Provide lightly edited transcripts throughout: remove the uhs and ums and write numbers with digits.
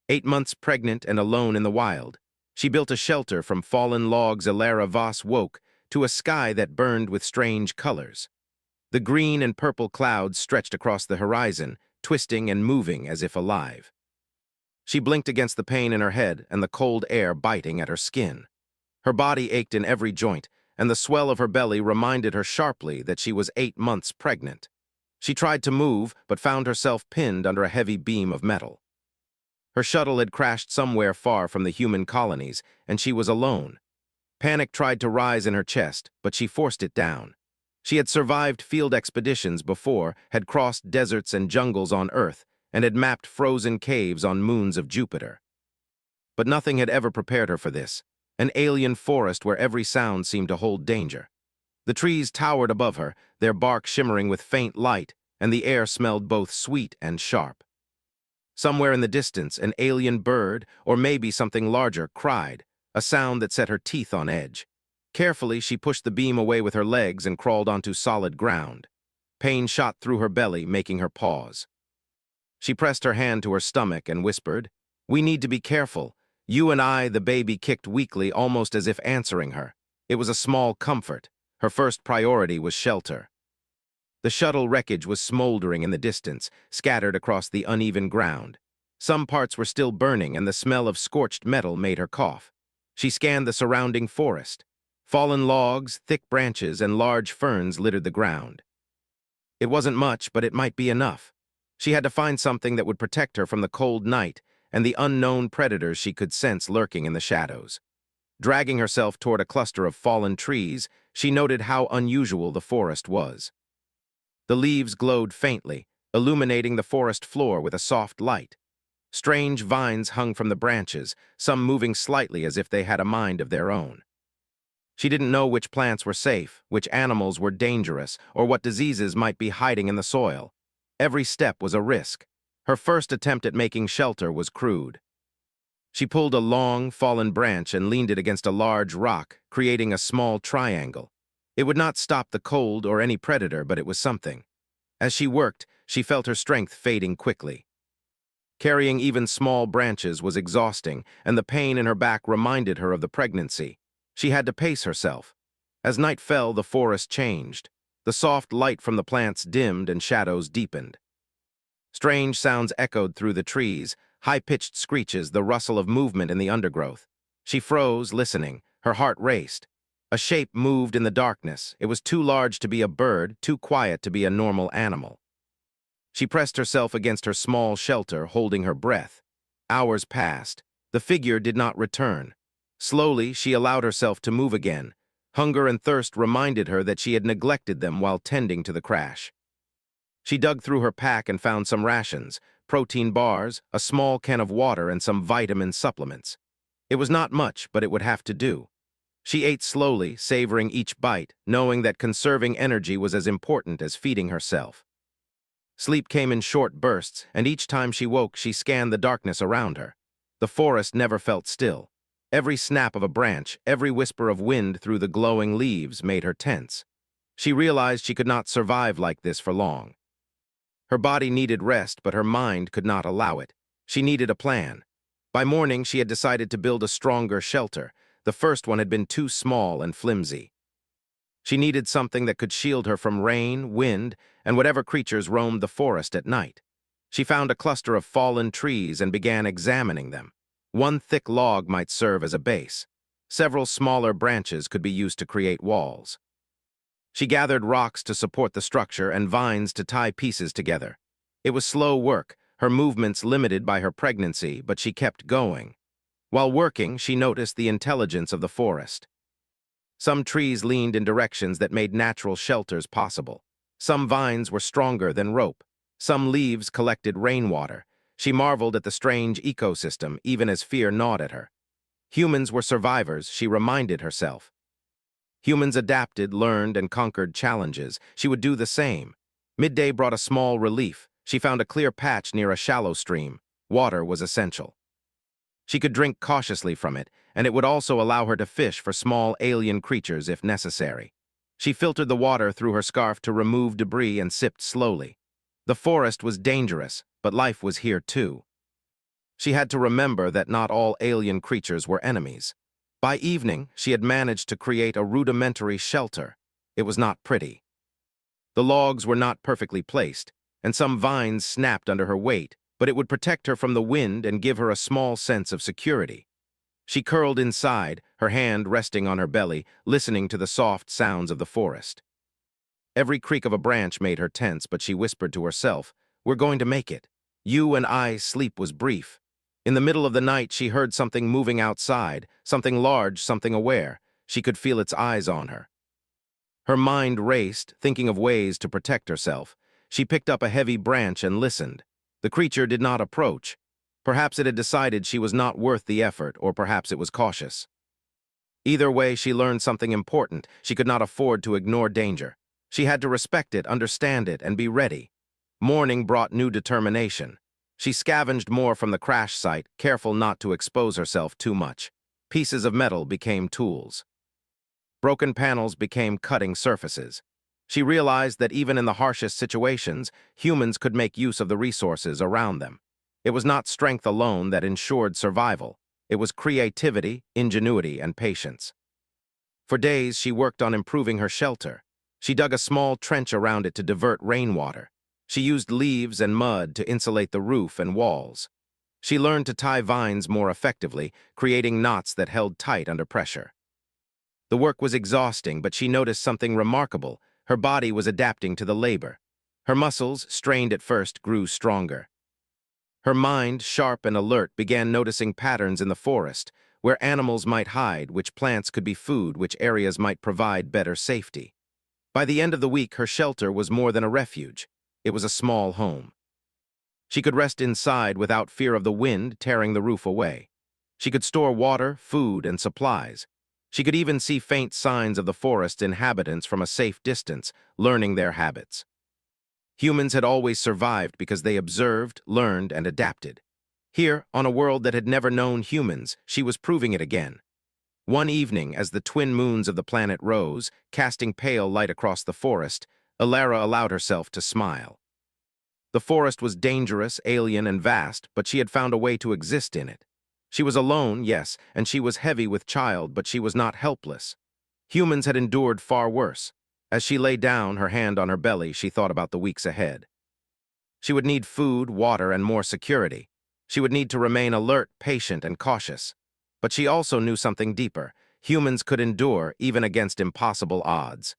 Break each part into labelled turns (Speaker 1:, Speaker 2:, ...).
Speaker 1: 8 months pregnant and alone in the wild, she built a shelter from fallen logs. Alara Voss woke to a sky that burned with strange colors. The green and purple clouds stretched across the horizon, twisting and moving as if alive. She blinked against the pain in her head and the cold air biting at her skin. Her body ached in every joint, and the swell of her belly reminded her sharply that she was 8 months pregnant. She tried to move, but found herself pinned under a heavy beam of metal. Her shuttle had crashed somewhere far from the human colonies, and she was alone. Panic tried to rise in her chest, but she forced it down. She had survived field expeditions before, had crossed deserts and jungles on Earth, and had mapped frozen caves on moons of Jupiter. But nothing had ever prepared her for this, an alien forest where every sound seemed to hold danger. The trees towered above her, their bark shimmering with faint light, and the air smelled both sweet and sharp. Somewhere in the distance, an alien bird, or maybe something larger, cried, a sound that set her teeth on edge. Carefully, she pushed the beam away with her legs and crawled onto solid ground. Pain shot through her belly, making her pause. She pressed her hand to her stomach and whispered, "We need to be careful. You and I," the baby kicked weakly, almost as if answering her. It was a small comfort. Her first priority was shelter. The shuttle wreckage was smoldering in the distance, scattered across the uneven ground. Some parts were still burning, and the smell of scorched metal made her cough. She scanned the surrounding forest. Fallen logs, thick branches, and large ferns littered the ground. It wasn't much, but it might be enough. She had to find something that would protect her from the cold night and the unknown predators she could sense lurking in the shadows. Dragging herself toward a cluster of fallen trees, she noted how unusual the forest was. The leaves glowed faintly, illuminating the forest floor with a soft light. Strange vines hung from the branches, some moving slightly as if they had a mind of their own. She didn't know which plants were safe, which animals were dangerous, or what diseases might be hiding in the soil. Every step was a risk. Her first attempt at making shelter was crude. She pulled a long, fallen branch and leaned it against a large rock, creating a small triangle. It would not stop the cold or any predator, but it was something. As she worked, she felt her strength fading quickly. Carrying even small branches was exhausting, and the pain in her back reminded her of the pregnancy. She had to pace herself. As night fell, the forest changed. The soft light from the plants dimmed and shadows deepened. Strange sounds echoed through the trees, high-pitched screeches, the rustle of movement in the undergrowth. She froze, listening. Her heart raced. A shape moved in the darkness. It was too large to be a bird, too quiet to be a normal animal. She pressed herself against her small shelter, holding her breath. Hours passed. The figure did not return. Slowly, she allowed herself to move again. Hunger and thirst reminded her that she had neglected them while tending to the crash. She dug through her pack and found some rations, protein bars, a small can of water, and some vitamin supplements. It was not much, but it would have to do. She ate slowly, savoring each bite, knowing that conserving energy was as important as feeding herself. Sleep came in short bursts, and each time she woke, she scanned the darkness around her. The forest never felt still. Every snap of a branch, every whisper of wind through the glowing leaves made her tense. She realized she could not survive like this for long. Her body needed rest, but her mind could not allow it. She needed a plan. By morning, she had decided to build a stronger shelter. The first one had been too small and flimsy. She needed something that could shield her from rain, wind, and whatever creatures roamed the forest at night. She found a cluster of fallen trees and began examining them. One thick log might serve as a base. Several smaller branches could be used to create walls. She gathered rocks to support the structure and vines to tie pieces together. It was slow work, her movements limited by her pregnancy, but she kept going. While working, she noticed the intelligence of the forest. Some trees leaned in directions that made natural shelters possible. Some vines were stronger than rope. Some leaves collected rainwater. She marveled at the strange ecosystem, even as fear gnawed at her. Humans were survivors, she reminded herself. Humans adapted, learned, and conquered challenges. She would do the same. Midday brought a small relief. She found a clear patch near a shallow stream. Water was essential. She could drink cautiously from it, and it would also allow her to fish for small alien creatures if necessary. She filtered the water through her scarf to remove debris and sipped slowly. The forest was dangerous, but life was here too. She had to remember that not all alien creatures were enemies. By evening, she had managed to create a rudimentary shelter. It was not pretty. The logs were not perfectly placed, and some vines snapped under her weight, but it would protect her from the wind and give her a small sense of security. She curled inside, her hand resting on her belly, listening to the soft sounds of the forest. Every creak of a branch made her tense, but she whispered to herself, "We're going to make it. You and I." Sleep was brief. In the middle of the night, she heard something moving outside, something large, something aware. She could feel its eyes on her. Her mind raced, thinking of ways to protect herself. She picked up a heavy branch and listened. The creature did not approach. Perhaps it had decided she was not worth the effort, or perhaps it was cautious. Either way, she learned something important. She could not afford to ignore danger. She had to respect it, understand it, and be ready. Morning brought new determination. She scavenged more from the crash site, careful not to expose herself too much. Pieces of metal became tools. Broken panels became cutting surfaces. She realized that even in the harshest situations, humans could make use of the resources around them. It was not strength alone that ensured survival. It was creativity, ingenuity, and patience. For days, she worked on improving her shelter. She dug a small trench around it to divert rainwater. She used leaves and mud to insulate the roof and walls. She learned to tie vines more effectively, creating knots that held tight under pressure. The work was exhausting, but she noticed something remarkable. Her body was adapting to the labor. Her muscles, strained at first, grew stronger. Her mind, sharp and alert, began noticing patterns in the forest, where animals might hide, which plants could be food, which areas might provide better safety. By the end of the week, her shelter was more than a refuge. It was a small home. She could rest inside without fear of the wind tearing the roof away. She could store water, food, and supplies. She could even see faint signs of the forest's inhabitants from a safe distance, learning their habits. Humans had always survived because they observed, learned, and adapted. Here, on a world that had never known humans, she was proving it again. One evening, as the twin moons of the planet rose, casting pale light across the forest, Alara allowed herself to smile. The forest was dangerous, alien, and vast, but she had found a way to exist in it. She was alone, yes, and she was heavy with child, but she was not helpless. Humans had endured far worse. As she lay down, her hand on her belly, she thought about the weeks ahead. She would need food, water, and more security. She would need to remain alert, patient, and cautious. But she also knew something deeper. Humans could endure, even against impossible odds.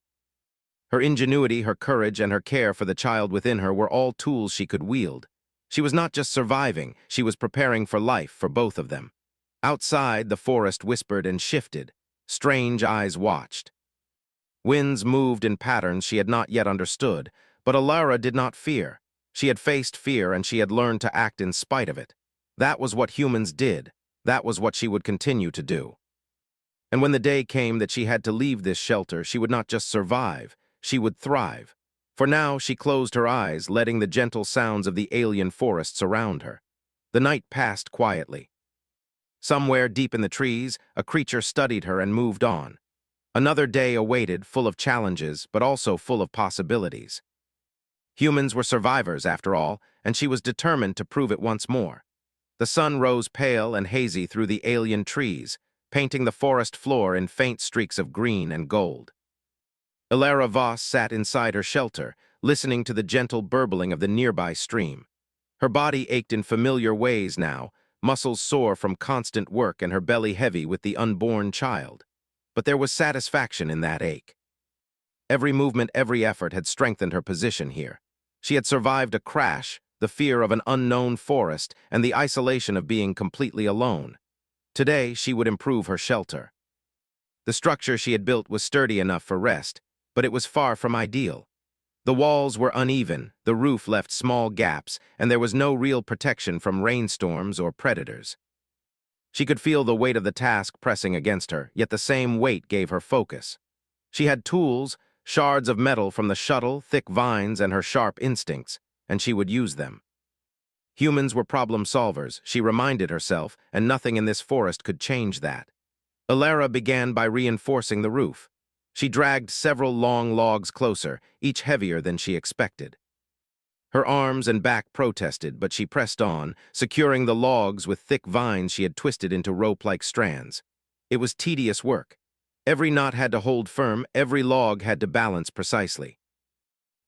Speaker 1: Her ingenuity, her courage, and her care for the child within her were all tools she could wield. She was not just surviving, she was preparing for life for both of them. Outside, the forest whispered and shifted. Strange eyes watched. Winds moved in patterns she had not yet understood, but Alara did not fear. She had faced fear and she had learned to act in spite of it. That was what humans did. That was what she would continue to do. And when the day came that she had to leave this shelter, she would not just survive, she would thrive. For now, she closed her eyes, letting the gentle sounds of the alien forests around her. The night passed quietly. Somewhere deep in the trees, a creature studied her and moved on. Another day awaited, full of challenges, but also full of possibilities. Humans were survivors, after all, and she was determined to prove it once more. The sun rose pale and hazy through the alien trees, painting the forest floor in faint streaks of green and gold. Alara Voss sat inside her shelter, listening to the gentle burbling of the nearby stream. Her body ached in familiar ways now, muscles sore from constant work and her belly heavy with the unborn child. But there was satisfaction in that ache. Every movement, every effort had strengthened her position here. She had survived a crash, the fear of an unknown forest, and the isolation of being completely alone. Today, she would improve her shelter. The structure she had built was sturdy enough for rest, but it was far from ideal. The walls were uneven, the roof left small gaps, and there was no real protection from rainstorms or predators. She could feel the weight of the task pressing against her, yet the same weight gave her focus. She had tools, shards of metal from the shuttle, thick vines, and her sharp instincts, and she would use them. Humans were problem solvers, she reminded herself, and nothing in this forest could change that. Alara began by reinforcing the roof. She dragged several long logs closer, each heavier than she expected. Her arms and back protested, but she pressed on, securing the logs with thick vines she had twisted into rope-like strands. It was tedious work. Every knot had to hold firm, every log had to balance precisely.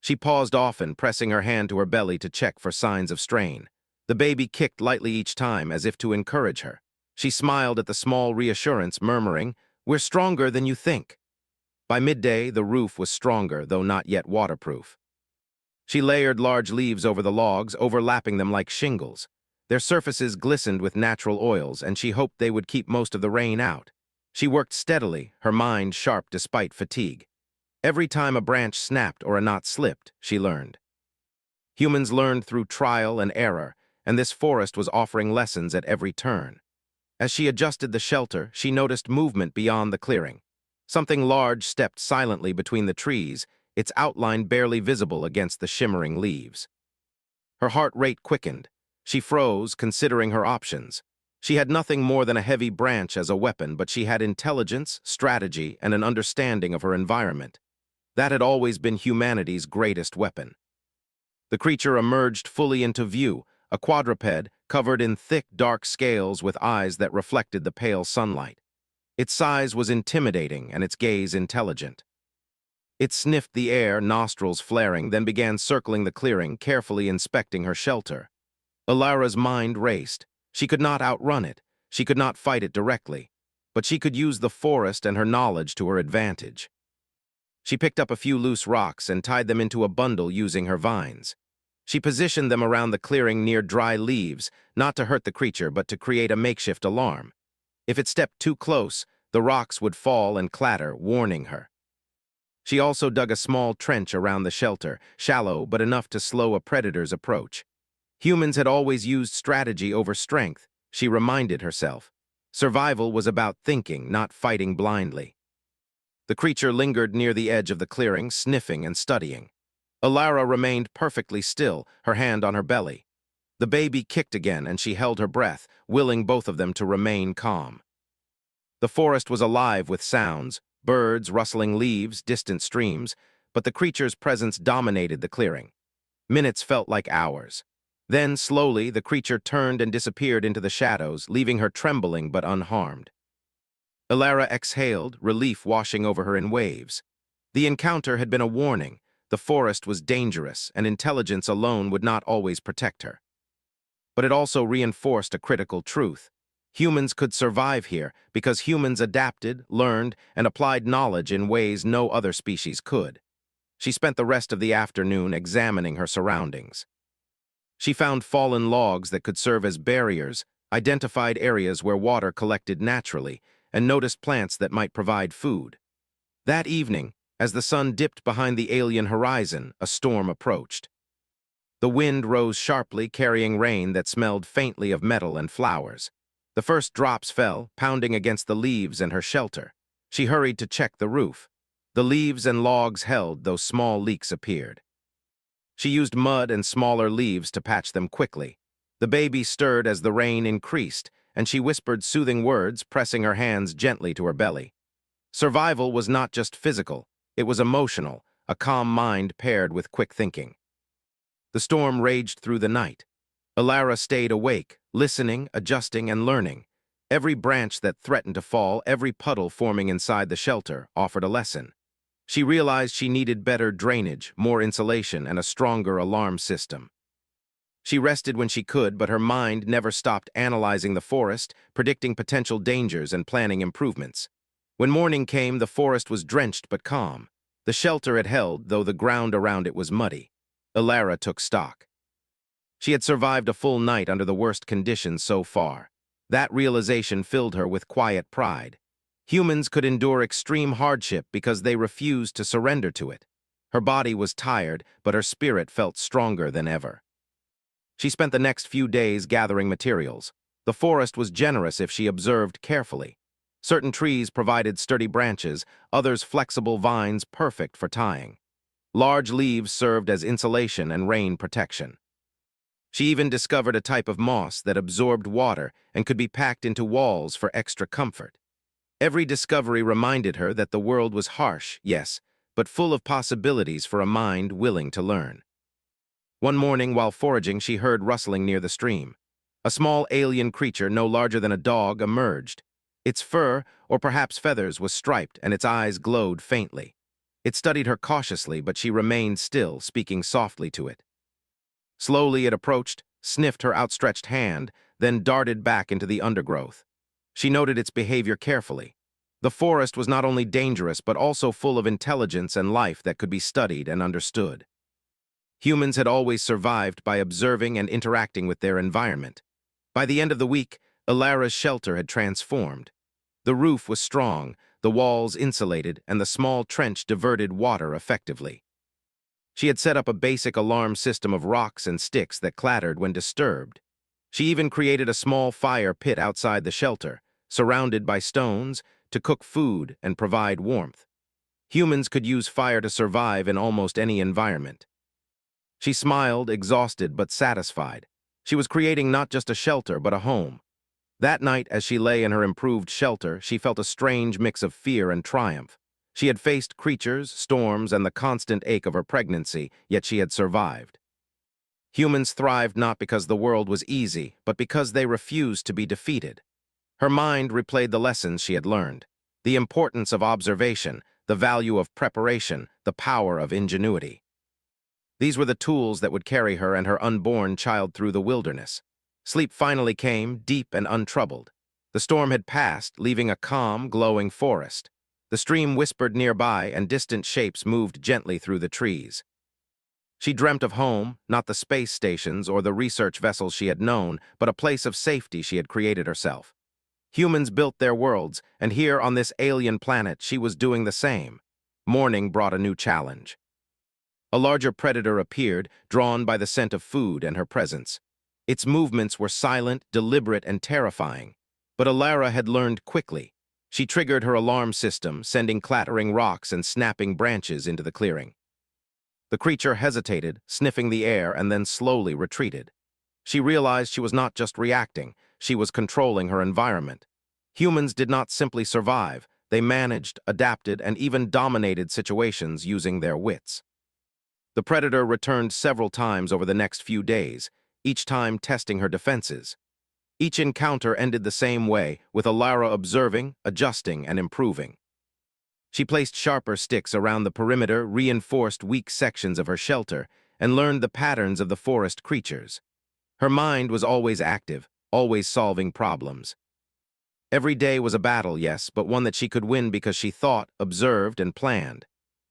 Speaker 1: She paused often, pressing her hand to her belly to check for signs of strain. The baby kicked lightly each time, as if to encourage her. She smiled at the small reassurance, murmuring, "We're stronger than you think." By midday, the roof was stronger, though not yet waterproof. She layered large leaves over the logs, overlapping them like shingles. Their surfaces glistened with natural oils, and she hoped they would keep most of the rain out. She worked steadily, her mind sharp despite fatigue. Every time a branch snapped or a knot slipped, she learned. Humans learned through trial and error, and this forest was offering lessons at every turn. As she adjusted the shelter, she noticed movement beyond the clearing. Something large stepped silently between the trees, its outline barely visible against the shimmering leaves. Her heart rate quickened. She froze, considering her options. She had nothing more than a heavy branch as a weapon, but she had intelligence, strategy, and an understanding of her environment. That had always been humanity's greatest weapon. The creature emerged fully into view, a quadruped covered in thick, dark scales with eyes that reflected the pale sunlight. Its size was intimidating and its gaze intelligent. It sniffed the air, nostrils flaring, then began circling the clearing, carefully inspecting her shelter. Alara's mind raced. She could not outrun it. She could not fight it directly. But she could use the forest and her knowledge to her advantage. She picked up a few loose rocks and tied them into a bundle using her vines. She positioned them around the clearing near dry leaves, not to hurt the creature but to create a makeshift alarm. If it stepped too close, the rocks would fall and clatter, warning her. She also dug a small trench around the shelter, shallow but enough to slow a predator's approach. Humans had always used strategy over strength, she reminded herself. Survival was about thinking, not fighting blindly. The creature lingered near the edge of the clearing, sniffing and studying. Alara remained perfectly still, her hand on her belly. The baby kicked again, and she held her breath, willing both of them to remain calm. The forest was alive with sounds, birds, rustling leaves, distant streams, but the creature's presence dominated the clearing. Minutes felt like hours. Then, slowly, the creature turned and disappeared into the shadows, leaving her trembling but unharmed. Alara exhaled, relief washing over her in waves. The encounter had been a warning. The forest was dangerous, and intelligence alone would not always protect her. But it also reinforced a critical truth. Humans could survive here because humans adapted, learned, and applied knowledge in ways no other species could. She spent the rest of the afternoon examining her surroundings. She found fallen logs that could serve as barriers, identified areas where water collected naturally, and noticed plants that might provide food. That evening, as the sun dipped behind the alien horizon, a storm approached. The wind rose sharply, carrying rain that smelled faintly of metal and flowers. The first drops fell, pounding against the leaves and her shelter. She hurried to check the roof. The leaves and logs held, though small leaks appeared. She used mud and smaller leaves to patch them quickly. The baby stirred as the rain increased, and she whispered soothing words, pressing her hands gently to her belly. Survival was not just physical, it was emotional, a calm mind paired with quick thinking. The storm raged through the night. Alara stayed awake, listening, adjusting, and learning. Every branch that threatened to fall, every puddle forming inside the shelter, offered a lesson. She realized she needed better drainage, more insulation, and a stronger alarm system. She rested when she could, but her mind never stopped analyzing the forest, predicting potential dangers and planning improvements. When morning came, the forest was drenched but calm. The shelter it held, though the ground around it was muddy. Alara took stock. She had survived a full night under the worst conditions so far. That realization filled her with quiet pride. Humans could endure extreme hardship because they refused to surrender to it. Her body was tired, but her spirit felt stronger than ever. She spent the next few days gathering materials. The forest was generous if she observed carefully. Certain trees provided sturdy branches, others flexible vines perfect for tying. Large leaves served as insulation and rain protection. She even discovered a type of moss that absorbed water and could be packed into walls for extra comfort. Every discovery reminded her that the world was harsh, yes, but full of possibilities for a mind willing to learn. One morning, while foraging, she heard rustling near the stream. A small alien creature no larger than a dog emerged. Its fur, or perhaps feathers, was striped, and its eyes glowed faintly. It studied her cautiously, but she remained still, speaking softly to it. Slowly it approached, sniffed her outstretched hand, then darted back into the undergrowth. She noted its behavior carefully. The forest was not only dangerous, but also full of intelligence and life that could be studied and understood. Humans had always survived by observing and interacting with their environment. By the end of the week, Ilara's shelter had transformed. The roof was strong, the walls insulated, and the small trench diverted water effectively. She had set up a basic alarm system of rocks and sticks that clattered when disturbed. She even created a small fire pit outside the shelter, surrounded by stones, to cook food and provide warmth. Humans could use fire to survive in almost any environment. She smiled, exhausted but satisfied. She was creating not just a shelter, but a home. That night, as she lay in her improved shelter, she felt a strange mix of fear and triumph. She had faced creatures, storms, and the constant ache of her pregnancy, yet she had survived. Humans thrived not because the world was easy, but because they refused to be defeated. Her mind replayed the lessons she had learned: the importance of observation, the value of preparation, the power of ingenuity. These were the tools that would carry her and her unborn child through the wilderness. Sleep finally came, deep and untroubled. The storm had passed, leaving a calm, glowing forest. The stream whispered nearby, and distant shapes moved gently through the trees. She dreamt of home, not the space stations or the research vessels she had known, but a place of safety she had created herself. Humans built their worlds, and here on this alien planet she was doing the same. Morning brought a new challenge. A larger predator appeared, drawn by the scent of food and her presence. Its movements were silent, deliberate, and terrifying. But Ilara had learned quickly. She triggered her alarm system, sending clattering rocks and snapping branches into the clearing. The creature hesitated, sniffing the air, and then slowly retreated. She realized she was not just reacting, she was controlling her environment. Humans did not simply survive, they managed, adapted, and even dominated situations using their wits. The predator returned several times over the next few days, each time testing her defenses. Each encounter ended the same way, with Ilara observing, adjusting, and improving. She placed sharper sticks around the perimeter, reinforced weak sections of her shelter, and learned the patterns of the forest creatures. Her mind was always active, always solving problems. Every day was a battle, yes, but one that she could win because she thought, observed, and planned.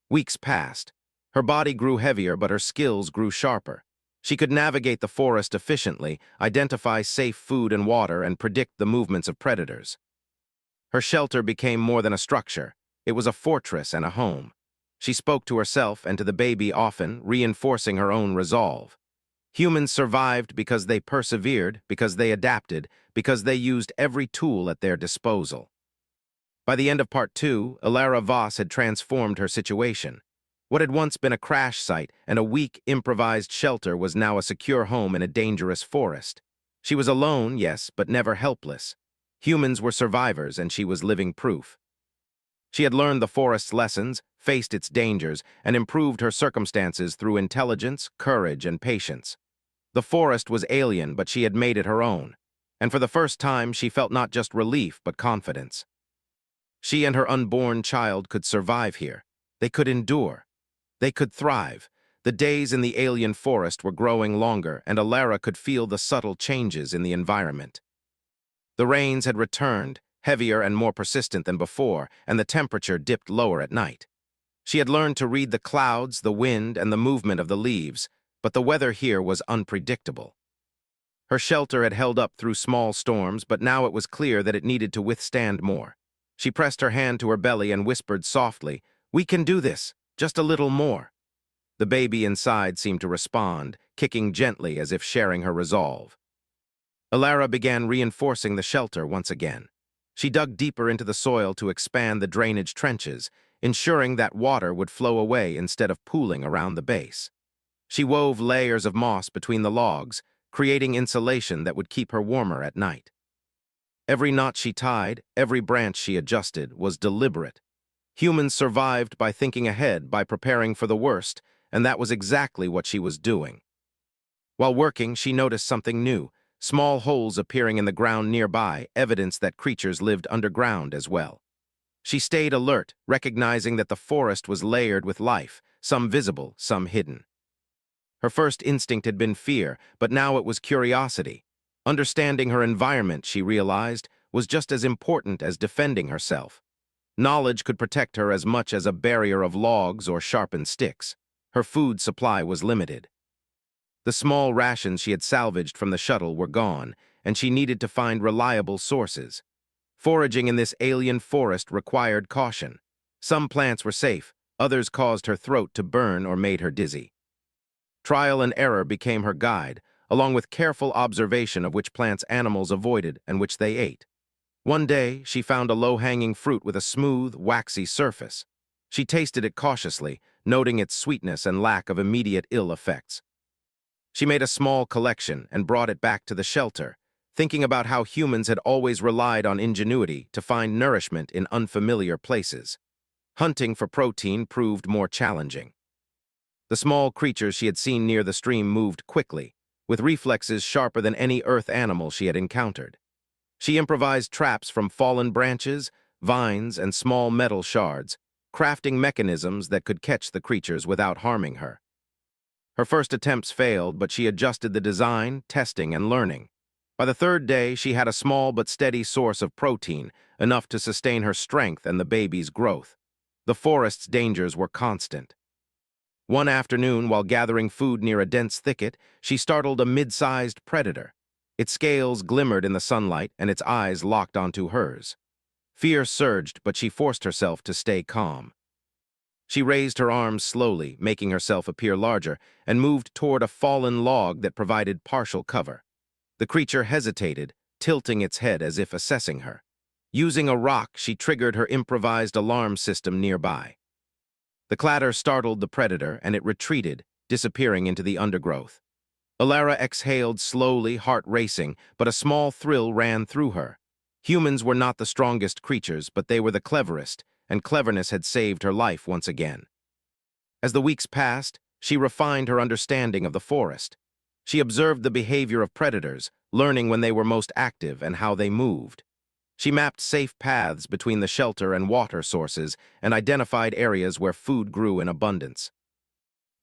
Speaker 1: Weeks passed. Her body grew heavier, but her skills grew sharper. She could navigate the forest efficiently, identify safe food and water, and predict the movements of predators. Her shelter became more than a structure. It was a fortress and a home. She spoke to herself and to the baby often, reinforcing her own resolve. Humans survived because they persevered, because they adapted, because they used every tool at their disposal. By the end of Part 2, Ilara Voss had transformed her situation. What had once been a crash site and a weak, improvised shelter was now a secure home in a dangerous forest. She was alone, yes, but never helpless. Humans were survivors, and she was living proof. She had learned the forest's lessons, faced its dangers, and improved her circumstances through intelligence, courage, and patience. The forest was alien, but she had made it her own. And for the first time, she felt not just relief, but confidence. She and her unborn child could survive here. They could endure. They could thrive. The days in the alien forest were growing longer, and Ilara could feel the subtle changes in the environment. The rains had returned, heavier and more persistent than before, and the temperature dipped lower at night. She had learned to read the clouds, the wind, and the movement of the leaves, but the weather here was unpredictable. Her shelter had held up through small storms, but now it was clear that it needed to withstand more. She pressed her hand to her belly and whispered softly, "We can do this, just a little more." The baby inside seemed to respond, kicking gently as if sharing her resolve. Ilara began reinforcing the shelter once again. She dug deeper into the soil to expand the drainage trenches, ensuring that water would flow away instead of pooling around the base. She wove layers of moss between the logs, creating insulation that would keep her warmer at night. Every knot she tied, every branch she adjusted, was deliberate. Humans survived by thinking ahead, by preparing for the worst, and that was exactly what she was doing. While working, she noticed something new, small holes appearing in the ground nearby, evidence that creatures lived underground as well. She stayed alert, recognizing that the forest was layered with life, some visible, some hidden. Her first instinct had been fear, but now it was curiosity. Understanding her environment, she realized, was just as important as defending herself. Knowledge could protect her as much as a barrier of logs or sharpened sticks. Her food supply was limited. The small rations she had salvaged from the shuttle were gone, and she needed to find reliable sources. Foraging in this alien forest required caution. Some plants were safe, others caused her throat to burn or made her dizzy. Trial and error became her guide, along with careful observation of which plants animals avoided and which they ate. One day, she found a low-hanging fruit with a smooth, waxy surface. She tasted it cautiously, noting its sweetness and lack of immediate ill effects. She made a small collection and brought it back to the shelter, thinking about how humans had always relied on ingenuity to find nourishment in unfamiliar places. Hunting for protein proved more challenging. The small creatures she had seen near the stream moved quickly, with reflexes sharper than any earth animal she had encountered. She improvised traps from fallen branches, vines, and small metal shards, crafting mechanisms that could catch the creatures without harming her. Her first attempts failed, but she adjusted the design, testing, and learning. By the third day, she had a small but steady source of protein, enough to sustain her strength and the baby's growth. The forest's dangers were constant. One afternoon, while gathering food near a dense thicket, she startled a mid-sized predator. Its scales glimmered in the sunlight, and its eyes locked onto hers. Fear surged, but she forced herself to stay calm. She raised her arms slowly, making herself appear larger, and moved toward a fallen log that provided partial cover. The creature hesitated, tilting its head as if assessing her. Using a rock, she triggered her improvised alarm system nearby. The clatter startled the predator, and it retreated, disappearing into the undergrowth. Alara exhaled slowly, heart racing, but a small thrill ran through her. Humans were not the strongest creatures, but they were the cleverest, and cleverness had saved her life once again. As the weeks passed, she refined her understanding of the forest. She observed the behavior of predators, learning when they were most active and how they moved. She mapped safe paths between the shelter and water sources and identified areas where food grew in abundance.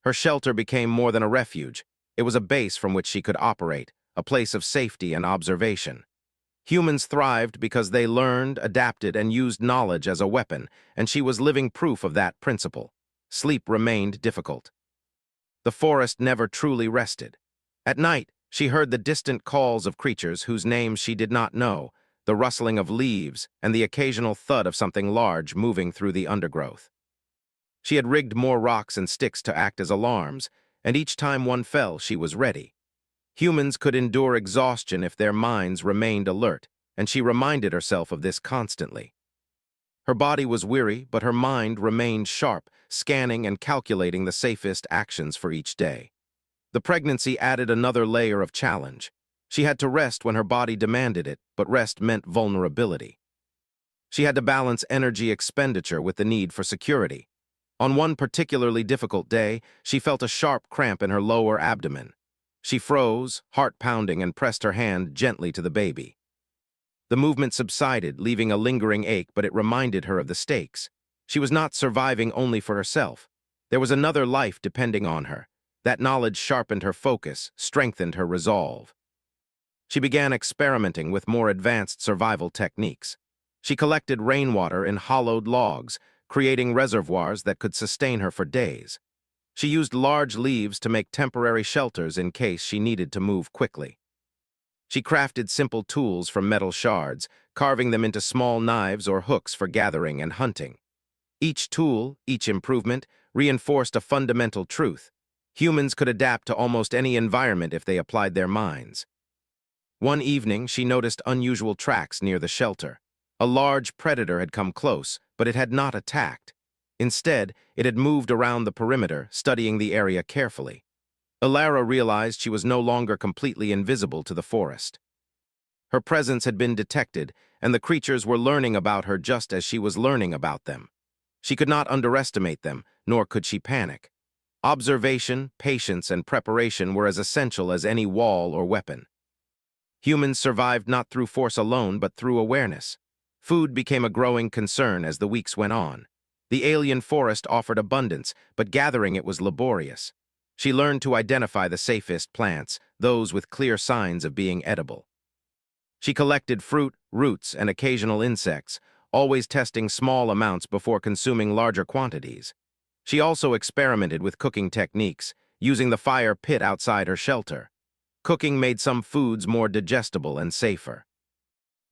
Speaker 1: Her shelter became more than a refuge. It was a base from which she could operate, a place of safety and observation. Humans thrived because they learned, adapted, and used knowledge as a weapon, and she was living proof of that principle. Sleep remained difficult. The forest never truly rested. At night, she heard the distant calls of creatures whose names she did not know, the rustling of leaves, and the occasional thud of something large moving through the undergrowth. She had rigged more rocks and sticks to act as alarms, and each time one fell, she was ready. Humans could endure exhaustion if their minds remained alert, and she reminded herself of this constantly. Her body was weary, but her mind remained sharp, scanning and calculating the safest actions for each day. The pregnancy added another layer of challenge. She had to rest when her body demanded it, but rest meant vulnerability. She had to balance energy expenditure with the need for security. On one particularly difficult day, she felt a sharp cramp in her lower abdomen. She froze, heart pounding, and pressed her hand gently to the baby. The movement subsided, leaving a lingering ache, but it reminded her of the stakes. She was not surviving only for herself. There was another life depending on her. That knowledge sharpened her focus, strengthened her resolve. She began experimenting with more advanced survival techniques. She collected rainwater in hollowed logs, creating reservoirs that could sustain her for days. She used large leaves to make temporary shelters in case she needed to move quickly. She crafted simple tools from metal shards, carving them into small knives or hooks for gathering and hunting. Each tool, each improvement, reinforced a fundamental truth. Humans could adapt to almost any environment if they applied their minds. One evening, she noticed unusual tracks near the shelter. A large predator had come close, but it had not attacked. Instead, it had moved around the perimeter, studying the area carefully. Alara realized she was no longer completely invisible to the forest. Her presence had been detected, and the creatures were learning about her just as she was learning about them. She could not underestimate them, nor could she panic. Observation, patience, and preparation were as essential as any wall or weapon. Humans survived not through force alone, but through awareness. Food became a growing concern as the weeks went on. The alien forest offered abundance, but gathering it was laborious. She learned to identify the safest plants, those with clear signs of being edible. She collected fruit, roots, and occasional insects, always testing small amounts before consuming larger quantities. She also experimented with cooking techniques, using the fire pit outside her shelter. Cooking made some foods more digestible and safer.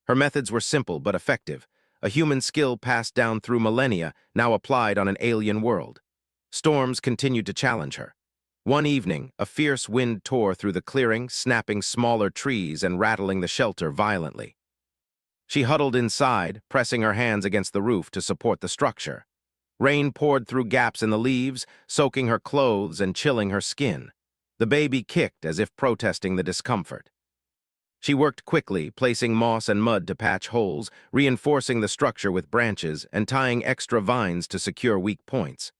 Speaker 1: Her methods were simple but effective, a human skill passed down through millennia, now applied on an alien world. Storms continued to challenge her. One evening, a fierce wind tore through the clearing, snapping smaller trees and rattling the shelter violently. She huddled inside, pressing her hands against the roof to support the structure. Rain poured through gaps in the leaves, soaking her clothes and chilling her skin. The baby kicked as if protesting the discomfort. She worked quickly, placing moss and mud to patch holes, reinforcing the structure with branches, and tying extra vines to secure weak points.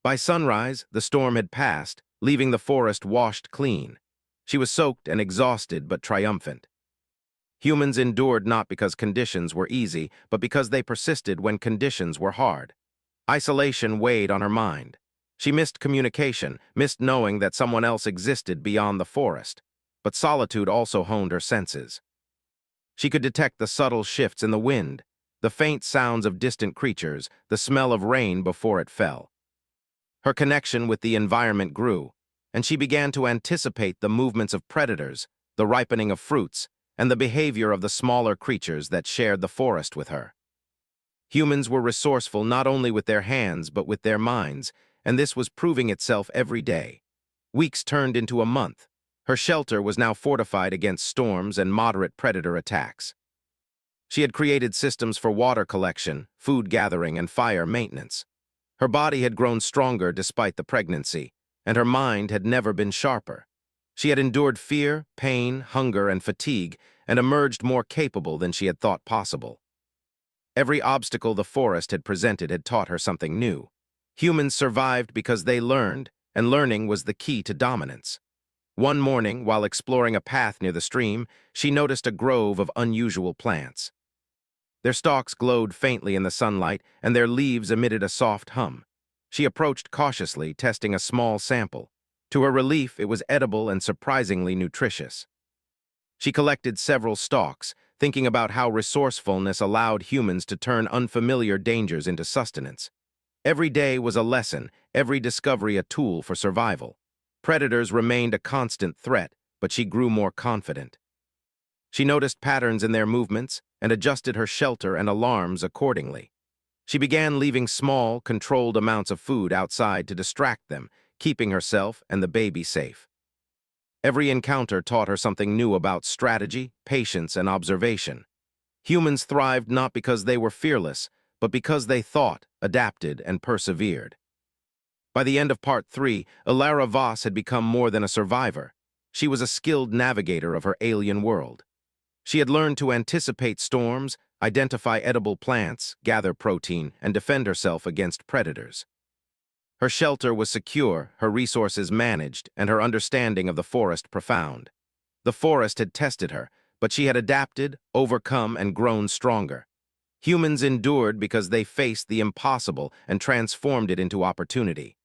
Speaker 1: By sunrise, the storm had passed, leaving the forest washed clean. She was soaked and exhausted but triumphant. Humans endured not because conditions were easy, but because they persisted when conditions were hard. Isolation weighed on her mind. She missed communication, missed knowing that someone else existed beyond the forest. But solitude also honed her senses. She could detect the subtle shifts in the wind, the faint sounds of distant creatures, the smell of rain before it fell. Her connection with the environment grew, and she began to anticipate the movements of predators, the ripening of fruits, and the behavior of the smaller creatures that shared the forest with her. Humans were resourceful not only with their hands but with their minds, and this was proving itself every day. Weeks turned into a month. Her shelter was now fortified against storms and moderate predator attacks. She had created systems for water collection, food gathering, and fire maintenance. Her body had grown stronger despite the pregnancy, and her mind had never been sharper. She had endured fear, pain, hunger, and fatigue, and emerged more capable than she had thought possible. Every obstacle the forest had presented had taught her something new. Humans survived because they learned, and learning was the key to dominance. One morning, while exploring a path near the stream, she noticed a grove of unusual plants. Their stalks glowed faintly in the sunlight, and their leaves emitted a soft hum. She approached cautiously, testing a small sample. To her relief, it was edible and surprisingly nutritious. She collected several stalks, thinking about how resourcefulness allowed humans to turn unfamiliar dangers into sustenance. Every day was a lesson, every discovery a tool for survival. Predators remained a constant threat, but she grew more confident. She noticed patterns in their movements and adjusted her shelter and alarms accordingly. She began leaving small, controlled amounts of food outside to distract them, keeping herself and the baby safe. Every encounter taught her something new about strategy, patience, and observation. Humans thrived not because they were fearless, but because they thought, adapted, and persevered. By the end of Part 3, Ilara Voss had become more than a survivor. She was a skilled navigator of her alien world. She had learned to anticipate storms, identify edible plants, gather protein, and defend herself against predators. Her shelter was secure, her resources managed, and her understanding of the forest profound. The forest had tested her, but she had adapted, overcome, and grown stronger. Humans endured because they faced the impossible and transformed it into opportunity.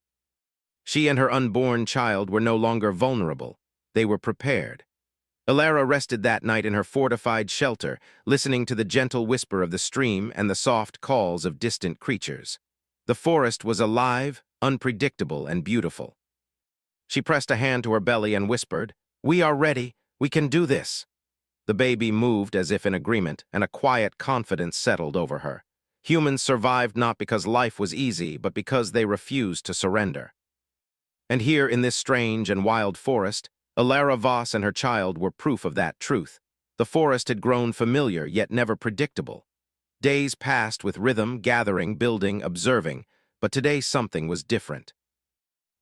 Speaker 1: She and her unborn child were no longer vulnerable. They were prepared. Ilara rested that night in her fortified shelter, listening to the gentle whisper of the stream and the soft calls of distant creatures. The forest was alive, unpredictable, and beautiful. She pressed a hand to her belly and whispered, "We are ready. We can do this." The baby moved as if in agreement, and a quiet confidence settled over her. Humans survived not because life was easy, but because they refused to surrender. And here in this strange and wild forest, Ilara Voss and her child were proof of that truth. The forest had grown familiar, yet never predictable. Days passed with rhythm, gathering, building, observing, but today something was different.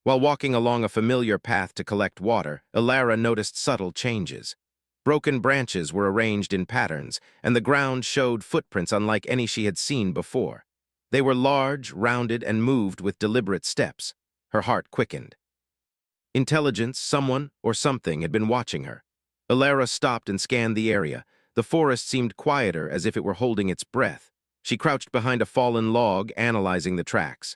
Speaker 1: While walking along a familiar path to collect water, Ilara noticed subtle changes. Broken branches were arranged in patterns, and the ground showed footprints unlike any she had seen before. They were large, rounded, and moved with deliberate steps. Her heart quickened. Intelligence, someone, or something had been watching her. Alara stopped and scanned the area. The forest seemed quieter, as if it were holding its breath. She crouched behind a fallen log, analyzing the tracks.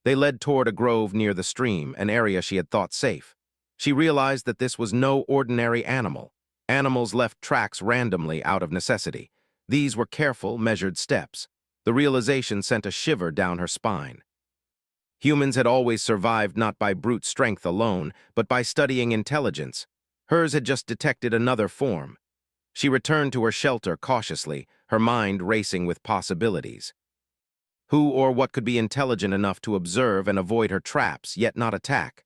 Speaker 1: They led toward a grove near the stream, an area she had thought safe. She realized that this was no ordinary animal. Animals left tracks randomly out of necessity. These were careful, measured steps. The realization sent a shiver down her spine. Humans had always survived not by brute strength alone, but by studying intelligence. Hers had just detected another form. She returned to her shelter cautiously, her mind racing with possibilities. Who or what could be intelligent enough to observe and avoid her traps, yet not attack?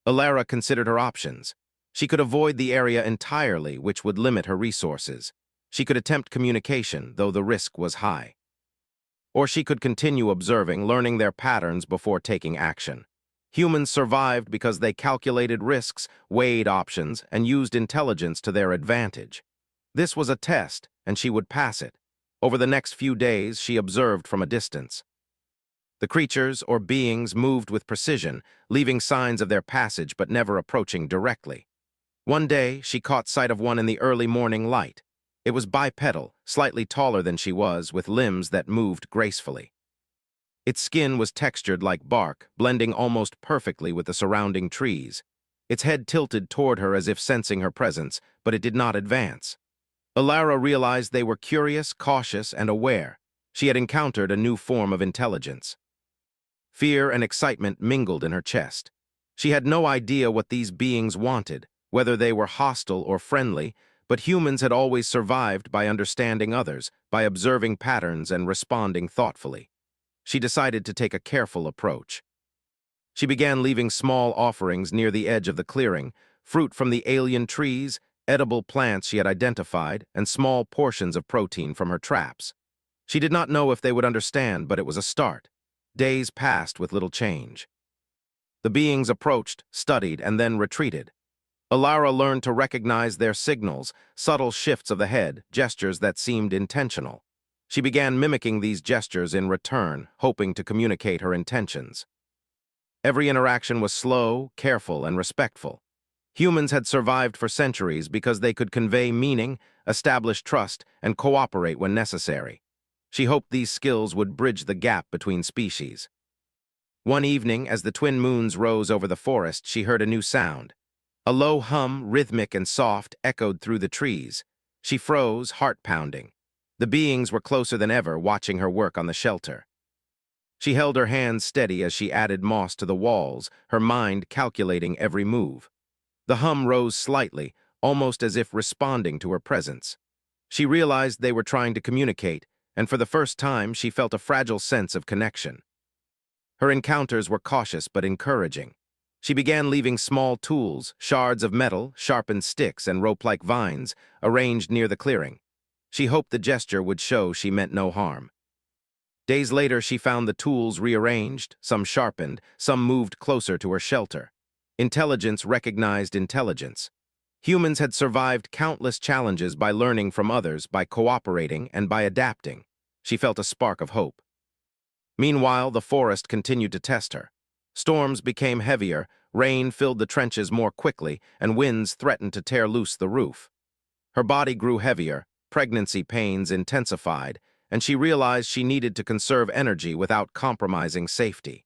Speaker 1: Alara considered her options. She could avoid the area entirely, which would limit her resources. She could attempt communication, though the risk was high. Or she could continue observing, learning their patterns before taking action. Humans survived because they calculated risks, weighed options, and used intelligence to their advantage. This was a test, and she would pass it. Over the next few days, she observed from a distance. The creatures, or beings, moved with precision, leaving signs of their passage but never approaching directly. One day, she caught sight of one in the early morning light. It was bipedal, slightly taller than she was, with limbs that moved gracefully. Its skin was textured like bark, blending almost perfectly with the surrounding trees. Its head tilted toward her as if sensing her presence, but it did not advance. Alara realized they were curious, cautious, and aware. She had encountered a new form of intelligence. Fear and excitement mingled in her chest. She had no idea what these beings wanted, whether they were hostile or friendly, but humans had always survived by understanding others, by observing patterns and responding thoughtfully. She decided to take a careful approach. She began leaving small offerings near the edge of the clearing, fruit from the alien trees, edible plants she had identified, and small portions of protein from her traps. She did not know if they would understand, but it was a start. Days passed with little change. The beings approached, studied, and then retreated. Alara learned to recognize their signals, subtle shifts of the head, gestures that seemed intentional. She began mimicking these gestures in return, hoping to communicate her intentions. Every interaction was slow, careful, and respectful. Humans had survived for centuries because they could convey meaning, establish trust, and cooperate when necessary. She hoped these skills would bridge the gap between species. One evening, as the twin moons rose over the forest, she heard a new sound. A low hum, rhythmic and soft, echoed through the trees. She froze, heart pounding. The beings were closer than ever, watching her work on the shelter. She held her hands steady as she added moss to the walls, her mind calculating every move. The hum rose slightly, almost as if responding to her presence. She realized they were trying to communicate, and for the first time she felt a fragile sense of connection. Her encounters were cautious but encouraging. She began leaving small tools, shards of metal, sharpened sticks, and rope-like vines, arranged near the clearing. She hoped the gesture would show she meant no harm. Days later, she found the tools rearranged, some sharpened, some moved closer to her shelter. Intelligence recognized intelligence. Humans had survived countless challenges by learning from others, by cooperating, and by adapting. She felt a spark of hope. Meanwhile, the forest continued to test her. Storms became heavier, rain filled the trenches more quickly, and winds threatened to tear loose the roof. Her body grew heavier, pregnancy pains intensified, and she realized she needed to conserve energy without compromising safety.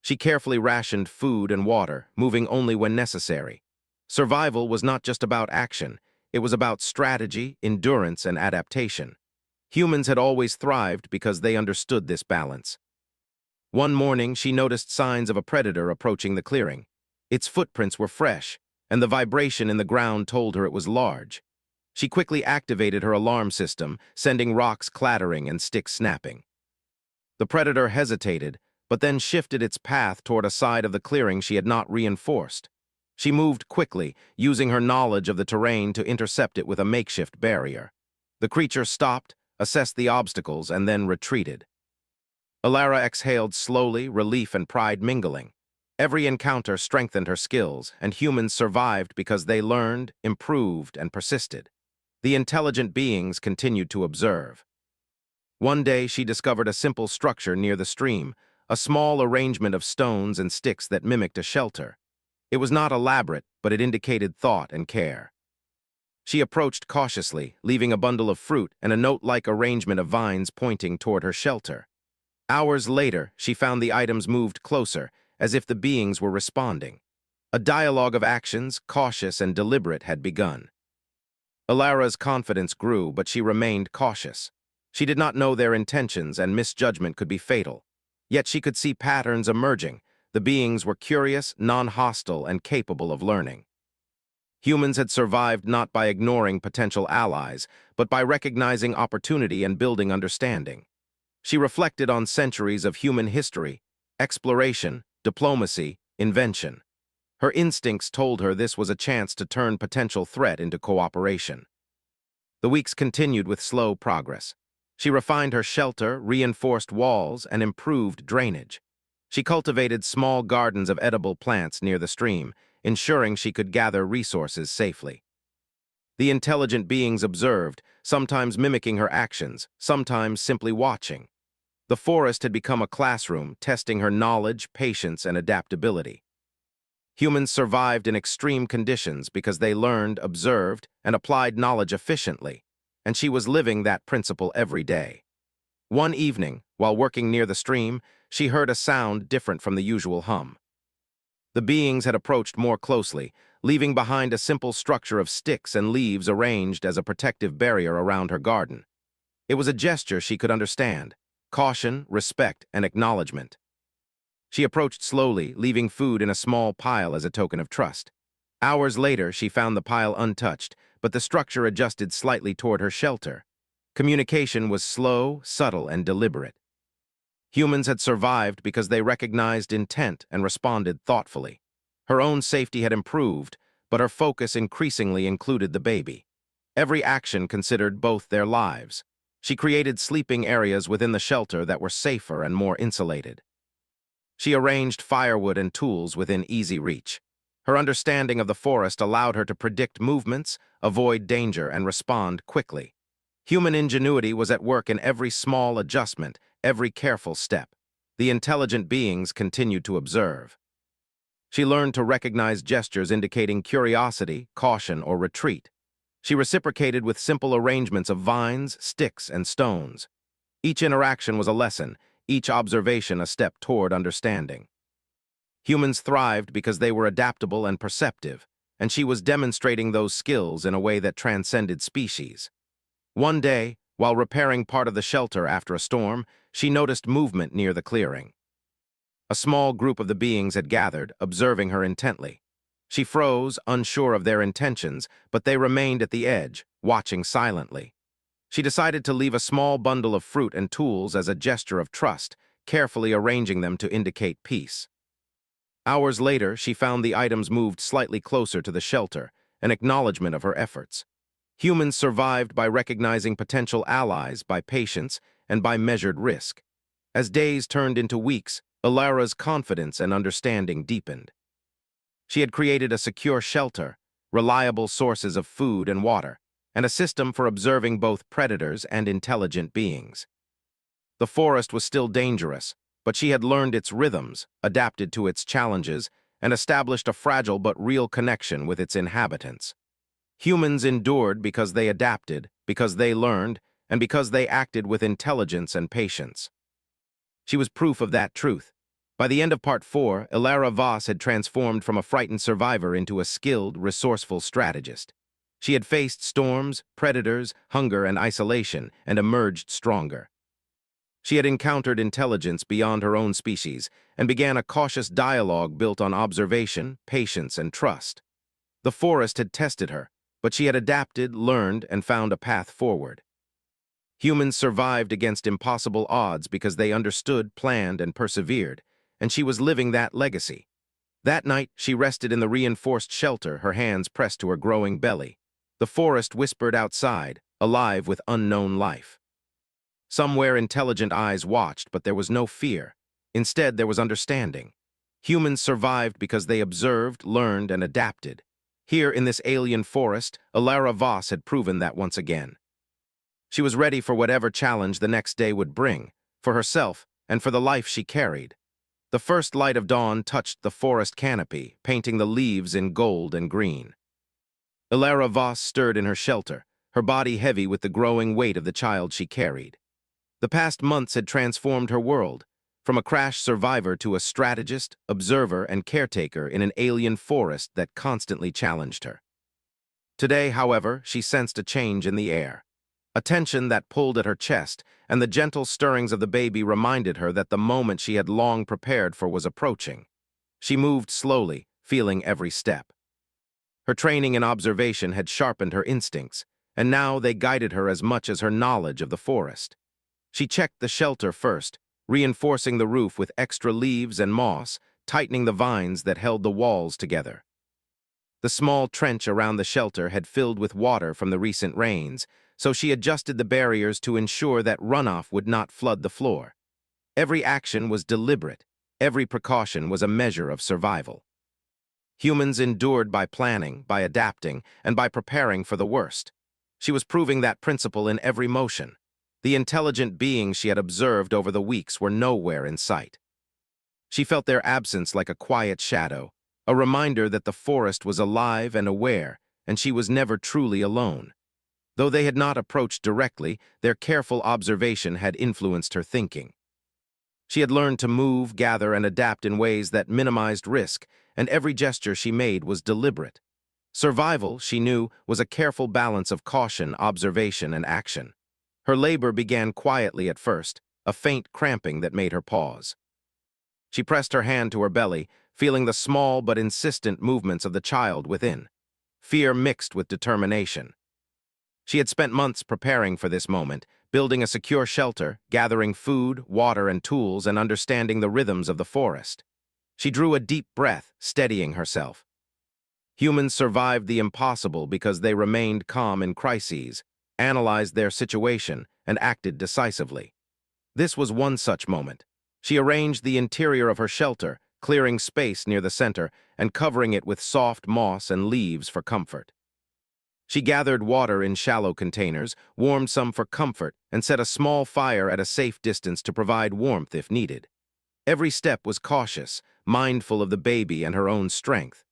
Speaker 1: She carefully rationed food and water, moving only when necessary. Survival was not just about action, it was about strategy, endurance, and adaptation. Humans had always thrived because they understood this balance. One morning, she noticed signs of a predator approaching the clearing. Its footprints were fresh, and the vibration in the ground told her it was large. She quickly activated her alarm system, sending rocks clattering and sticks snapping. The predator hesitated, but then shifted its path toward a side of the clearing she had not reinforced. She moved quickly, using her knowledge of the terrain to intercept it with a makeshift barrier. The creature stopped, assessed the obstacles, and then retreated. Alara exhaled slowly, relief and pride mingling. Every encounter strengthened her skills, and humans survived because they learned, improved, and persisted. The intelligent beings continued to observe. One day, she discovered a simple structure near the stream, a small arrangement of stones and sticks that mimicked a shelter. It was not elaborate, but it indicated thought and care. She approached cautiously, leaving a bundle of fruit and a note-like arrangement of vines pointing toward her shelter. Hours later, she found the items moved closer, as if the beings were responding. A dialogue of actions, cautious and deliberate, had begun. Alara's confidence grew, but she remained cautious. She did not know their intentions, and misjudgment could be fatal. Yet she could see patterns emerging. The beings were curious, non-hostile, and capable of learning. Humans had survived not by ignoring potential allies, but by recognizing opportunity and building understanding. She reflected on centuries of human history, exploration, diplomacy, invention. Her instincts told her this was a chance to turn potential threat into cooperation. The weeks continued with slow progress. She refined her shelter, reinforced walls, and improved drainage. She cultivated small gardens of edible plants near the stream, ensuring she could gather resources safely. The intelligent beings observed, sometimes mimicking her actions, sometimes simply watching. The forest had become a classroom, testing her knowledge, patience, and adaptability. Humans survived in extreme conditions because they learned, observed, and applied knowledge efficiently, and she was living that principle every day. One evening, while working near the stream, she heard a sound different from the usual hum. The beings had approached more closely, leaving behind a simple structure of sticks and leaves arranged as a protective barrier around her garden. It was a gesture she could understand: caution, respect, and acknowledgement. She approached slowly, leaving food in a small pile as a token of trust. Hours later, she found the pile untouched, but the structure adjusted slightly toward her shelter. Communication was slow, subtle, and deliberate. Humans had survived because they recognized intent and responded thoughtfully. Her own safety had improved, but her focus increasingly included the baby. Every action considered both their lives. She created sleeping areas within the shelter that were safer and more insulated. She arranged firewood and tools within easy reach. Her understanding of the forest allowed her to predict movements, avoid danger, and respond quickly. Human ingenuity was at work in every small adjustment, every careful step. The intelligent beings continued to observe. She learned to recognize gestures indicating curiosity, caution, or retreat. She reciprocated with simple arrangements of vines, sticks, and stones. Each interaction was a lesson, each observation a step toward understanding. Humans thrived because they were adaptable and perceptive, and she was demonstrating those skills in a way that transcended species. One day, while repairing part of the shelter after a storm, she noticed movement near the clearing. A small group of the beings had gathered, observing her intently. She froze, unsure of their intentions, but they remained at the edge, watching silently. She decided to leave a small bundle of fruit and tools as a gesture of trust, carefully arranging them to indicate peace. Hours later, she found the items moved slightly closer to the shelter, an acknowledgement of her efforts. Humans survived by recognizing potential allies, by patience, and by measured risk. As days turned into weeks, Alara's confidence and understanding deepened. She had created a secure shelter, reliable sources of food and water, and a system for observing both predators and intelligent beings. The forest was still dangerous, but she had learned its rhythms, adapted to its challenges, and established a fragile but real connection with its inhabitants. Humans endured because they adapted, because they learned, and because they acted with intelligence and patience. She was proof of that truth. By the end of Part 4, Alara Voss had transformed from a frightened survivor into a skilled, resourceful strategist. She had faced storms, predators, hunger, and isolation, and emerged stronger. She had encountered intelligence beyond her own species and began a cautious dialogue built on observation, patience, and trust. The forest had tested her, but she had adapted, learned, and found a path forward. Humans survived against impossible odds because they understood, planned, and persevered, and she was living that legacy. That night, she rested in the reinforced shelter, her hands pressed to her growing belly. The forest whispered outside, alive with unknown life. Somewhere intelligent eyes watched, but there was no fear. Instead, there was understanding. Humans survived because they observed, learned, and adapted. Here in this alien forest, Alara Voss had proven that once again. She was ready for whatever challenge the next day would bring, for herself and for the life she carried. The first light of dawn touched the forest canopy, painting the leaves in gold and green. Ilara Voss stirred in her shelter, her body heavy with the growing weight of the child she carried. The past months had transformed her world, from a crash survivor to a strategist, observer, and caretaker in an alien forest that constantly challenged her. Today, however, she sensed a change in the air. A tension that pulled at her chest, and the gentle stirrings of the baby reminded her that the moment she had long prepared for was approaching. She moved slowly, feeling every step. Her training and observation had sharpened her instincts, and now they guided her as much as her knowledge of the forest. She checked the shelter first, reinforcing the roof with extra leaves and moss, tightening the vines that held the walls together. The small trench around the shelter had filled with water from the recent rains, so she adjusted the barriers to ensure that runoff would not flood the floor. Every action was deliberate. Every precaution was a measure of survival. Humans endured by planning, by adapting, and by preparing for the worst. She was proving that principle in every motion. The intelligent beings she had observed over the weeks were nowhere in sight. She felt their absence like a quiet shadow, a reminder that the forest was alive and aware, and she was never truly alone. Though they had not approached directly, their careful observation had influenced her thinking. She had learned to move, gather, and adapt in ways that minimized risk, and every gesture she made was deliberate. Survival, she knew, was a careful balance of caution, observation, and action. Her labor began quietly at first, a faint cramping that made her pause. She pressed her hand to her belly, feeling the small but insistent movements of the child within. Fear mixed with determination. She had spent months preparing for this moment, building a secure shelter, gathering food, water, and tools, and understanding the rhythms of the forest. She drew a deep breath, steadying herself. Humans survived the impossible because they remained calm in crises, analyzed their situation, and acted decisively. This was one such moment. She arranged the interior of her shelter, clearing space near the center and covering it with soft moss and leaves for comfort. She gathered water in shallow containers, warmed some for comfort, and set a small fire at a safe distance to provide warmth if needed. Every step was cautious, mindful of the baby and her own strength.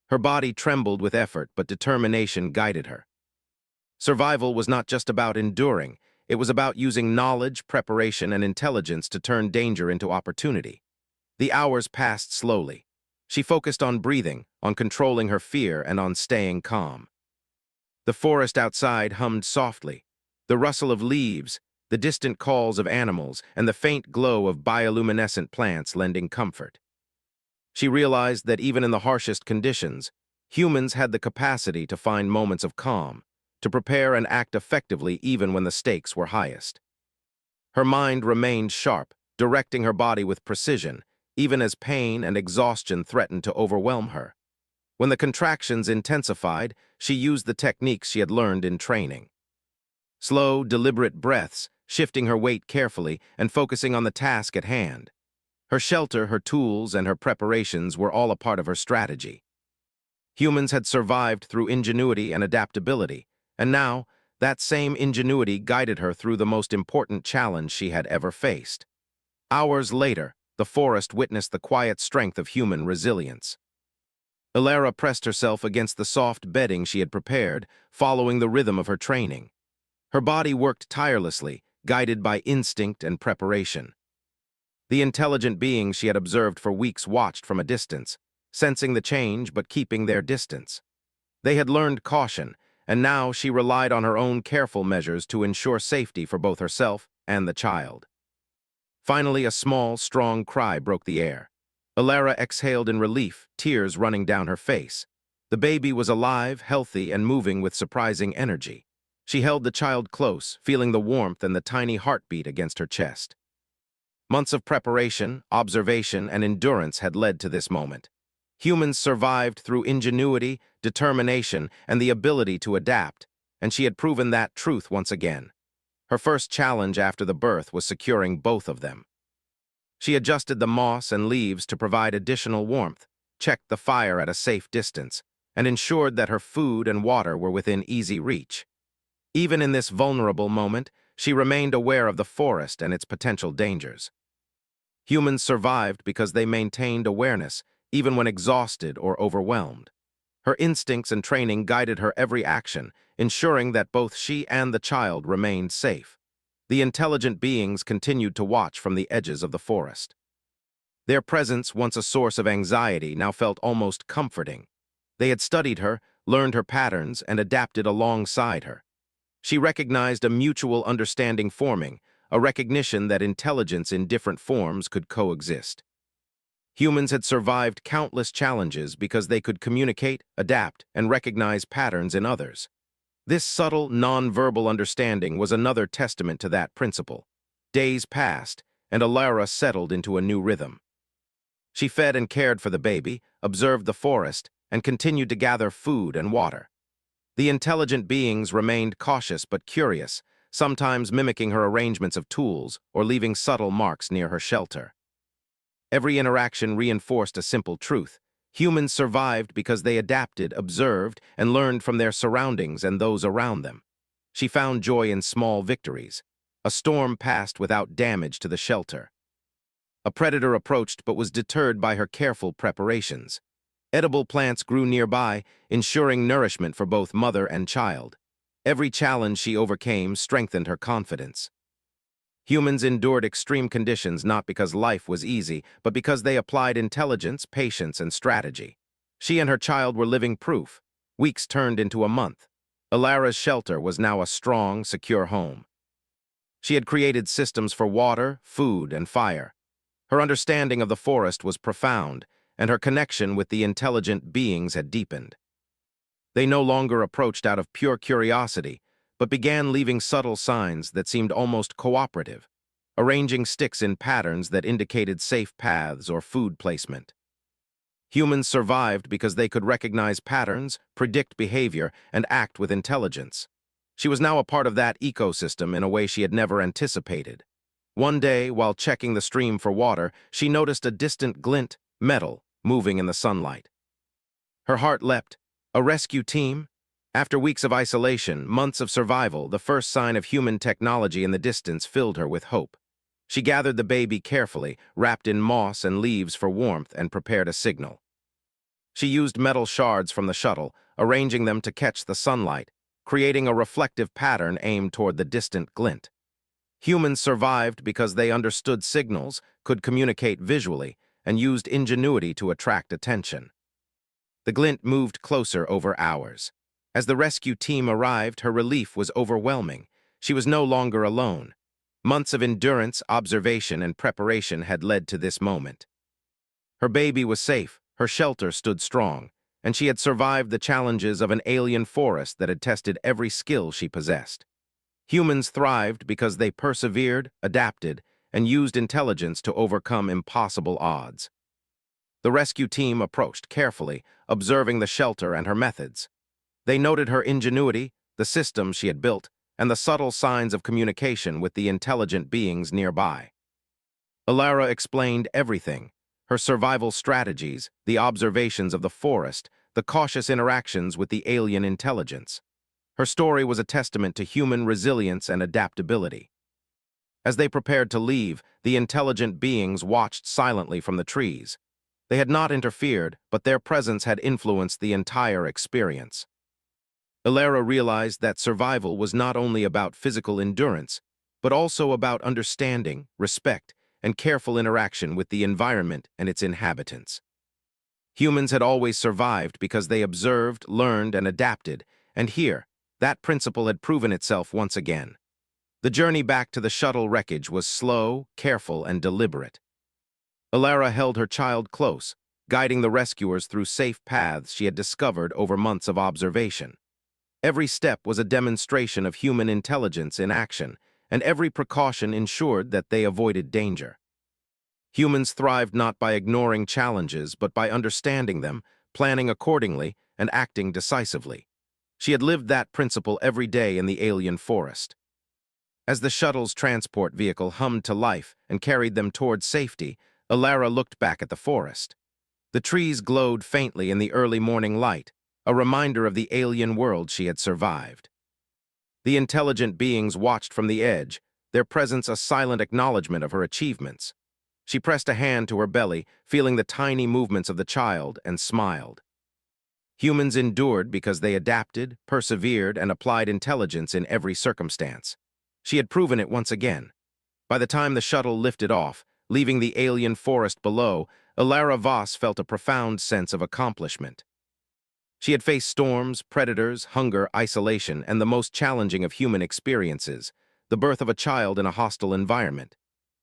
Speaker 1: Her body trembled with effort, but determination guided her. Survival was not just about enduring, it was about using knowledge, preparation, and intelligence to turn danger into opportunity. The hours passed slowly. She focused on breathing, on controlling her fear, and on staying calm. The forest outside hummed softly. The rustle of leaves, the distant calls of animals, and the faint glow of bioluminescent plants lending comfort. She realized that even in the harshest conditions, humans had the capacity to find moments of calm, to prepare and act effectively even when the stakes were highest. Her mind remained sharp, directing her body with precision, even as pain and exhaustion threatened to overwhelm her. When the contractions intensified, she used the techniques she had learned in training. Slow, deliberate breaths, shifting her weight carefully and focusing on the task at hand. Her shelter, her tools, and her preparations were all a part of her strategy. Humans had survived through ingenuity and adaptability, and now, that same ingenuity guided her through the most important challenge she had ever faced. Hours later, the forest witnessed the quiet strength of human resilience. Ilara pressed herself against the soft bedding she had prepared, following the rhythm of her training. Her body worked tirelessly, guided by instinct and preparation. The intelligent beings she had observed for weeks watched from a distance, sensing the change but keeping their distance. They had learned caution, and now she relied on her own careful measures to ensure safety for both herself and the child. Finally, a small, strong cry broke the air. Ilara exhaled in relief, tears running down her face. The baby was alive, healthy, and moving with surprising energy. She held the child close, feeling the warmth and the tiny heartbeat against her chest. Months of preparation, observation, and endurance had led to this moment. Humans survived through ingenuity, determination, and the ability to adapt, and she had proven that truth once again. Her first challenge after the birth was securing both of them. She adjusted the moss and leaves to provide additional warmth, checked the fire at a safe distance, and ensured that her food and water were within easy reach. Even in this vulnerable moment, she remained aware of the forest and its potential dangers. Humans survived because they maintained awareness, even when exhausted or overwhelmed. Her instincts and training guided her every action, ensuring that both she and the child remained safe. The intelligent beings continued to watch from the edges of the forest. Their presence, once a source of anxiety, now felt almost comforting. They had studied her, learned her patterns, and adapted alongside her. She recognized a mutual understanding forming, a recognition that intelligence in different forms could coexist. Humans had survived countless challenges because they could communicate, adapt, and recognize patterns in others. This subtle, non-verbal understanding was another testament to that principle. Days passed, and Alara settled into a new rhythm. She fed and cared for the baby, observed the forest, and continued to gather food and water. The intelligent beings remained cautious but curious, sometimes mimicking her arrangements of tools or leaving subtle marks near her shelter. Every interaction reinforced a simple truth. Humans survived because they adapted, observed, and learned from their surroundings and those around them. She found joy in small victories. A storm passed without damage to the shelter. A predator approached but was deterred by her careful preparations. Edible plants grew nearby, ensuring nourishment for both mother and child. Every challenge she overcame strengthened her confidence. Humans endured extreme conditions not because life was easy, but because they applied intelligence, patience, and strategy. She and her child were living proof. Weeks turned into a month. Alara's shelter was now a strong, secure home. She had created systems for water, food, and fire. Her understanding of the forest was profound, and her connection with the intelligent beings had deepened. They no longer approached out of pure curiosity, but began leaving subtle signs that seemed almost cooperative, arranging sticks in patterns that indicated safe paths or food placement. Humans survived because they could recognize patterns, predict behavior, and act with intelligence. She was now a part of that ecosystem in a way she had never anticipated. One day, while checking the stream for water, she noticed a distant glint, metal, moving in the sunlight. Her heart leapt. A rescue team? After weeks of isolation, months of survival, the first sign of human technology in the distance filled her with hope. She gathered the baby carefully, wrapped in moss and leaves for warmth, and prepared a signal. She used metal shards from the shuttle, arranging them to catch the sunlight, creating a reflective pattern aimed toward the distant glint. Humans survived because they understood signals, could communicate visually, and used ingenuity to attract attention. The glint moved closer over hours. As the rescue team arrived, her relief was overwhelming. She was no longer alone. Months of endurance, observation, and preparation had led to this moment. Her baby was safe, her shelter stood strong, and she had survived the challenges of an alien forest that had tested every skill she possessed. Humans thrived because they persevered, adapted, and used intelligence to overcome impossible odds. The rescue team approached carefully, observing the shelter and her methods. They noted her ingenuity, the systems she had built, and the subtle signs of communication with the intelligent beings nearby. Alara explained everything: her survival strategies, the observations of the forest, the cautious interactions with the alien intelligence. Her story was a testament to human resilience and adaptability. As they prepared to leave, the intelligent beings watched silently from the trees. They had not interfered, but their presence had influenced the entire experience. Alara realized that survival was not only about physical endurance, but also about understanding, respect, and careful interaction with the environment and its inhabitants. Humans had always survived because they observed, learned, and adapted, and here, that principle had proven itself once again. The journey back to the shuttle wreckage was slow, careful, and deliberate. Alara held her child close, guiding the rescuers through safe paths she had discovered over months of observation. Every step was a demonstration of human intelligence in action, and every precaution ensured that they avoided danger. Humans thrived not by ignoring challenges, but by understanding them, planning accordingly, and acting decisively. She had lived that principle every day in the alien forest. As the shuttle's transport vehicle hummed to life and carried them toward safety, Alara looked back at the forest. The trees glowed faintly in the early morning light, a reminder of the alien world she had survived. The intelligent beings watched from the edge, their presence a silent acknowledgement of her achievements. She pressed a hand to her belly, feeling the tiny movements of the child, and smiled. Humans endured because they adapted, persevered, and applied intelligence in every circumstance. She had proven it once again. By the time the shuttle lifted off, leaving the alien forest below, Ilara Voss felt a profound sense of accomplishment. She had faced storms, predators, hunger, isolation, and the most challenging of human experiences, the birth of a child in a hostile environment.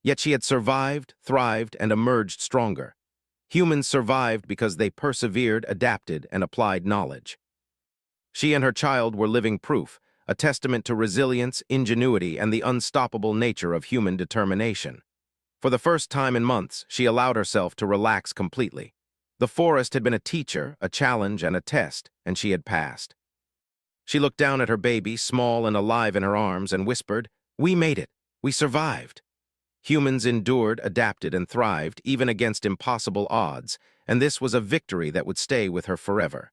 Speaker 1: Yet she had survived, thrived, and emerged stronger. Humans survived because they persevered, adapted, and applied knowledge. She and her child were living proof, a testament to resilience, ingenuity, and the unstoppable nature of human determination. For the first time in months, she allowed herself to relax completely. The forest had been a teacher, a challenge, and a test, and she had passed. She looked down at her baby, small and alive in her arms, and whispered, "We made it. We survived." Humans endured, adapted, and thrived, even against impossible odds, and this was a victory that would stay with her forever.